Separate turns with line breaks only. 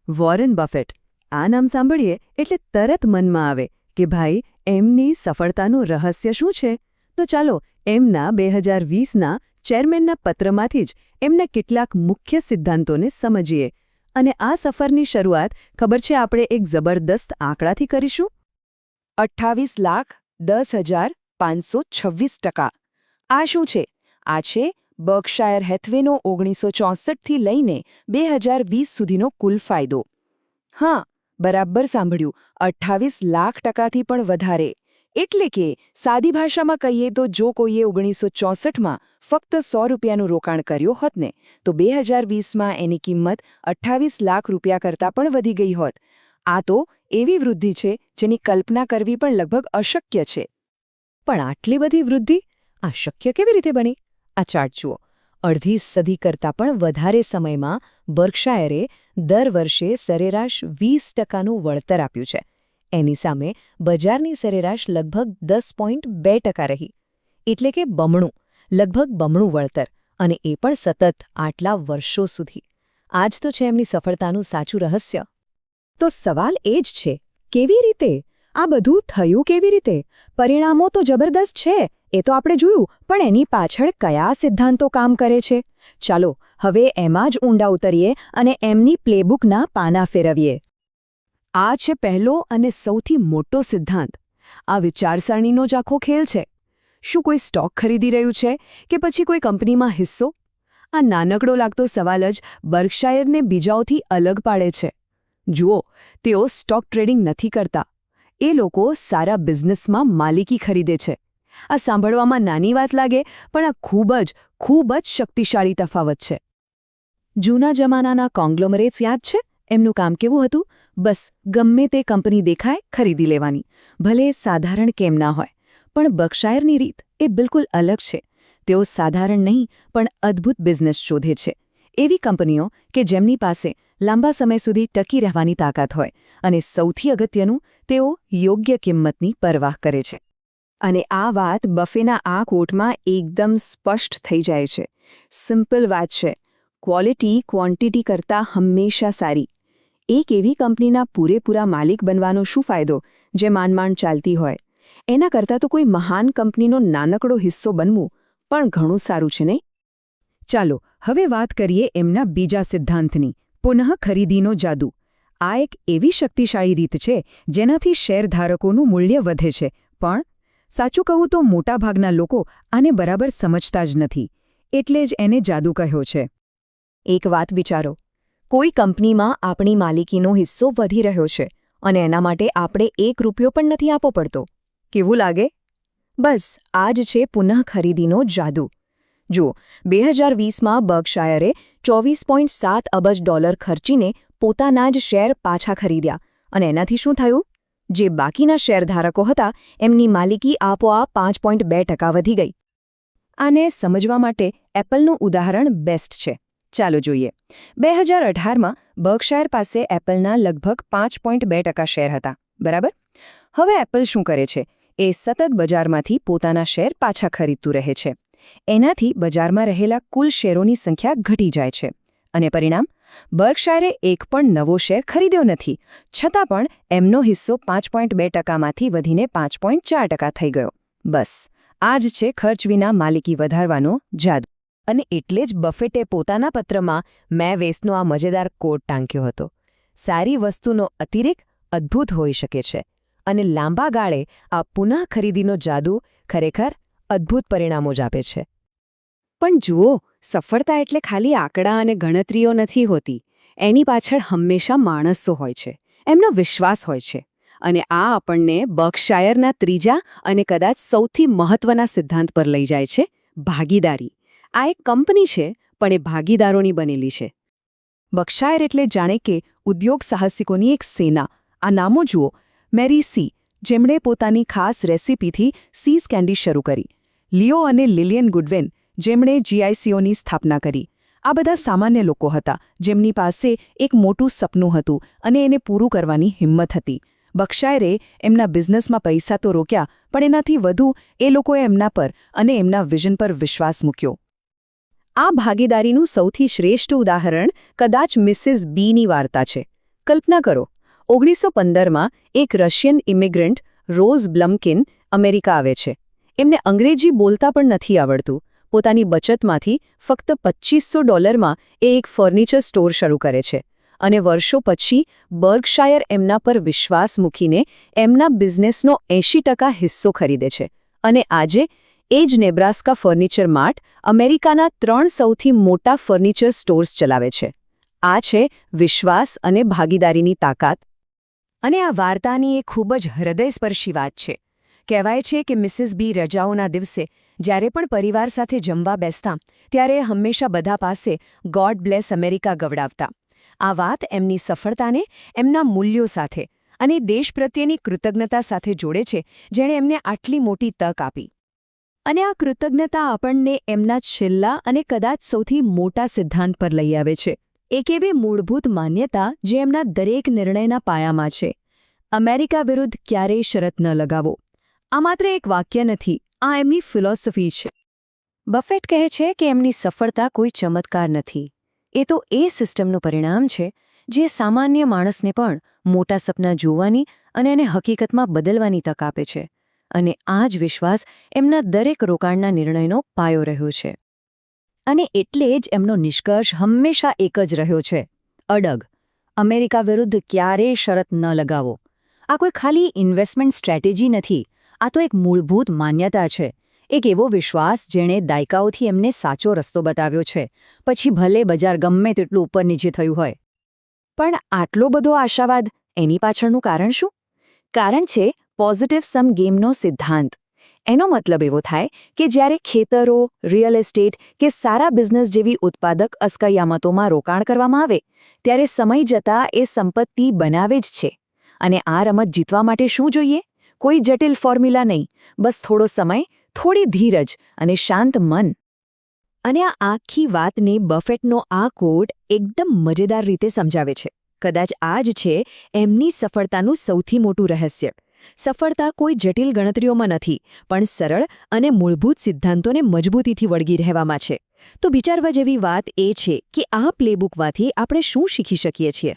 Warren buffet. આ નામ સાંભળીએ એટલે તરત મનમાં આવે કે ભાઈ એમની સફળતાનું રહસ્ય શું છે? તો ચાલો એમના 2020ના ચેરમેનના પત્રમાંથી જ એમના કેટલાક મુખ્ય સિદ્ધાંતોને સમજીએ. અને આ સફરની શરૂઆત ખબર છે આપણે એક જબરદસ્ત આંકડાથી કરીશું? 28,10,526%. આ શું છે? આ છે બર્કશાયર હેથવેનો 1964થી લઈને 2020 સુધીનો કુલ ફાયદો. હા, બરાબર સાંભળ્યું, 28 લાખ ટકાથી પણ વધારે. એટલે કે સાદી ભાષામાં કહીએ તો જો કોઈએ 1964માં ફક્ત 100 રૂપિયાનું રોકાણ કર્યું હોત ને, તો 2020માં એની કિંમત 28 લાખ રૂપિયા કરતાં પણ વધી ગઈ હોત. આ તો એવી વૃદ્ધિ છે જેની કલ્પના કરવી પણ લગભગ અશક્ય છે.
પણ આટલી બધી વૃદ્ધિ આ શક્ય કેવી રીતે બની? આ ચાર્ટ જુઓ. અડધી સદી કરતાં પણ વધારે સમયમાં બર્કશાયરે દર વર્ષે સરેરાશ 20%નું વળતર આપ્યું છે. એની સામે બજારની સરેરાશ લગભગ 10.2% રહી. એટલે કે બમણું, લગભગ બમણું વળતર, અને એ પણ સતત આટલા વર્ષો સુધી. આ જ તો છે એમની સફળતાનું સાચું રહસ્ય. તો સવાલ એ જ છે, કેવી રીતે? આ બધું થયું કેવી રીતે? પરિણામો તો જબરદસ્ત છે, એ તો આપણે જોયું, પણ એની પાછળ કયા સિદ્ધાંતો કામ કરે છે? ચાલો હવે એમાં જ ઊંડા ઉતરીએ અને એમની પ્લેબુકના પાના ફેરવીએ.
આ છે પહેલો અને સૌથી મોટો સિદ્ધાંત. આ વિચારસરણીનો જ આખો ખેલ છે. શું કોઈ સ્ટોક ખરીદી રહ્યું છે કે પછી કોઈ કંપનીમાં હિસ્સો? આ નાનકડો લાગતો સવાલ જ બર્કશાયરને બીજાઓથી અલગ પાડે છે. જુઓ, તેઓ સ્ટોક ટ્રેડિંગ નથી કરતા. એ લોકો સારા બિઝનેસમાં માલિકી ખરીદે છે. આ સાંભળવામાં નાની વાત લાગે, પણ આ ખૂબ જ શક્તિશાળી તફાવત છે.
જૂના જમાનાના કોંગ્લોમરેટ્સ યાદ છે? એમનું કામ કેવું હતું? બસ ગમે તે કંપની દેખાય ખરીદી લેવાની, ભલે સાધારણ કેમ ના હોય. પણ બર્કશાયરની રીત એ બિલકુલ અલગ છે. તેઓ સાધારણ નહીં પણ અદ્ભુત બિઝનેસ શોધે છે. એવી કંપનીઓ કે જેમની પાસે લાંબા સમય સુધી ટકી રહેવાની તાકાત હોય, અને સૌથી અગત્યનું, તેઓ યોગ્ય કિંમતની પરવાહ કરે છે.
અને આ વાત બફેના આ કોટમાં એકદમ સ્પષ્ટ થઈ જાય છે. સિમ્પલ વાત છે, ક્વોલિટી ક્વોન્ટિટી કરતાં હંમેશા સારી. એક એવી કંપનીના પૂરેપૂરા માલિક બનવાનો શું ફાયદો જે માંડ ચાલતી હોય? એના કરતાં તો કોઈ મહાન કંપનીનો નાનકડો હિસ્સો બનવું પણ ઘણું સારું છે, નહીં?
ચાલો હવે વાત કરીએ એમના બીજા સિદ્ધાંતની, પુનઃ ખરીદીનો જાદુ. આ એક એવી શક્તિશાળી રીત છે જેનાથી શેરધારકોનું મૂલ્ય વધે છે, પણ સાચું કહું તો મોટાભાગના લોકો આને બરાબર સમજતા જ નથી. એટલે જ એને જાદુ કહ્યો છે.
એક વાત વિચારો, કોઈ કંપનીમાં આપણી માલિકીનો હિસ્સો વધી રહ્યો છે અને એના માટે આપણે 1 રૂપિયો પણ નથી આપવો પડતો. કેવું લાગે? બસ આ જ છે પુનઃ ખરીદીનો જાદુ. જુઓ, 2020માં બર્કશાયરે $24.7 અબજ ખર્ચીને પોતાના જ શેર પાછા ખરીદ્યા, અને એનાથી શું થયું? જે બાકીના શેરધારકો હતા એમની માલિકી આપોઆપ 5.2% વધી ગઈ. આને સમજવા માટે એપલનું ઉદાહરણ બેસ્ટ છે. ચાલો જોઈએ. 2018માં બર્કશાયર પાસે એપલના લગભગ 5.2% શેર હતા, બરાબર? હવે એપલ શું કરે છે? એ સતત બજારમાંથી પોતાના શેર પાછા ખરીદતું રહે છે. એનાથી બજારમાં રહેલા કુલ શેરોની સંખ્યા ઘટી જાય છે. અને પરિણામ? બર્કશાયરે એક પણ નવો શેર ખરીદ્યો નથી, છતાં પણ એમનો હિસ્સો 5.2%માંથી વધીને 5.4% થઈ ગયો. બસ આ જ છે ખર્ચ વિના માલિકી વધારવાનો જાદુ. અને એટલે જ બફેટે પોતાના પત્રમાં મેં વેસ્ટનો આ મજેદાર કોટ ટાંક્યો હતો. સારી વસ્તુનો અતિરેક અદ્ભુત હોઈ શકે છે, અને લાંબા ગાળે આ પુનઃ ખરીદીનો જાદુ ખરેખર અદ્ભુત પરિણામો જ આપે છે. પણ જુઓ, સફળતા એટલે ખાલી આંકડા અને ગણતરીઓ નથી હોતી. એની પાછળ હંમેશા માણસો હોય છે, એમનો વિશ્વાસ હોય છે. અને આ આપણને બર્કશાયરના ત્રીજા અને કદાચ સૌથી મહત્વના સિદ્ધાંત પર લઈ જાય છે, ભાગીદારી. આ એક કંપની છે, પણ એ ભાગીદારોની બનેલી છે. બર્કશાયર એટલે જાણે કે ઉદ્યોગ સાહસિકોની એક સેના. આ નામો જુઓ: મેરી સી, જેમણે પોતાની ખાસ રેસીપીથી સીઝ કેન્ડી શરૂ કરી; લિયો અને લિલિયન ગુડવિન, જેમણે GICOની સ્થાપના કરી. આ બધા સામાન્ય લોકો હતા જેમની પાસે એક મોટું સપનું હતું અને એને પૂરું કરવાની હિંમત હતી. બર્કશાયરે એમના બિઝનેસમાં પૈસા તો રોક્યા, પણ એનાથી વધુ એ લોકોએ એમના પર અને એમના વિઝન પર વિશ્વાસ મૂક્યો. આ ભાગીદારીનું સૌથી શ્રેષ્ઠ ઉદાહરણ કદાચ મિસિસ બીની વાર્તા છે.
કલ્પના કરો, 1915માં એક રશિયન ઇમિગ્રન્ટ રોઝ બ્લમકિન અમેરિકા આવે છે. એમને અંગ્રેજી બોલતા પણ નથી આવડતું. પોતાની બચતમાંથી ફક્ત $2500 એ એક ફર્નિચર સ્ટોર શરૂ કરે છે અને વર્ષો પછી બર્કશાયર એમના પર વિશ્વાસ મૂકીને એમના બિઝનેસનો 80% હિસ્સો ખરીદે છે. અને આજે એ જ નેબ્રાસ્કા ફર્નિચર માર્ટ અમેરિકાના 3 સૌથી મોટા ફર્નિચર સ્ટોર્સ ચલાવે છે. આ છે વિશ્વાસ અને ભાગીદારીની તાકાત.
અને આ વાર્તાની એક ખૂબ જ હૃદયસ્પર્શી વાત છે. કહેવાય છે કે મિસિસ બી રજાઓના દિવસે જ્યારે પણ પરિવાર સાથે જમવા બેસતા ત્યારે હંમેશા બધા પાસે ગોડ બ્લેસ અમેરિકા ગવડાવતા. આ વાત એમની સફળતાને એમના મૂલ્યો સાથે અને દેશ પ્રત્યેની કૃતજ્ઞતા સાથે જોડે છે, જેણે એમને આટલી મોટી તક આપી. અને આ કૃતજ્ઞતા આપણને એમના છેલ્લા અને કદાચ સૌથી મોટા સિદ્ધાંત પર લઈ આવે છે. એક એવી મૂળભૂત માન્યતા જે એમના દરેક નિર્ણયના પાયામાં છે: અમેરિકા વિરુદ્ધ ક્યારેય શરત ન લગાવો. આ માત્ર એક વાક્ય નથી, આ એમની ફિલોસોફી છે. બફેટ કહે છે કે એમની સફળતા કોઈ ચમત્કાર નથી. એ તો એ સિસ્ટમનું પરિણામ છે જે સામાન્ય માણસને પણ મોટા સપના જોવાની અને એને હકીકતમાં બદલવાની તક આપે છે. અને આ જ વિશ્વાસ એમના દરેક રોકાણના નિર્ણયનો પાયો રહ્યો છે. અને એટલે જ એમનો નિષ્કર્ષ હંમેશા એક જ રહ્યો છે: અડગ. અમેરિકા વિરુદ્ધ ક્યારેય શરત ન લગાવો. આ કોઈ ખાલી ઇન્વેસ્ટમેન્ટ સ્ટ્રેટેજી નથી, આ તો એક મૂળભૂત માન્યતા છે. એક એવો વિશ્વાસ જેણે દાયકાઓથી એમને સાચો રસ્તો બતાવ્યો છે, પછી ભલે બજાર ગમે તેટલું ઉપર નીચે થયું હોય. પણ આટલો બધો આશાવાદ, એની પાછળનું કારણ શું? કારણ છે પોઝિટિવ સમ ગેમનો સિદ્ધાંત. એનો મતલબ એવો થાય કે જ્યારે ખેતરો, રિયલ એસ્ટેટ કે સારા બિઝનેસ જેવી ઉત્પાદક અસ્કયામતોમાં રોકાણ કરવામાં આવે ત્યારે સમય જતાં એ સંપત્તિ બનાવે જ છે. અને આ રમત જીતવા માટે શું જોઈએ? કોઈ જટિલ ફોર્મ્યુલા નહીં, બસ થોડો સમય, થોડી ધીરજ અને શાંત મન. અને આ આખી વાતને બફેટનો આ કોટ એકદમ મજેદાર રીતે સમજાવે છે. કદાચ આ જ છે એમની સફળતાનું સૌથી મોટું રહસ્ય. સફળતા કોઈ જટિલ ગણતરીઓમાં નથી, પણ સરળ અને મૂળભૂત સિદ્ધાંતોને મજબૂતીથી વળગી રહેવામાં છે. તો વિચારવા જેવી વાત એ છે કે આ પ્લેબુકમાંથી આપણે શું શીખી શકીએ છીએ?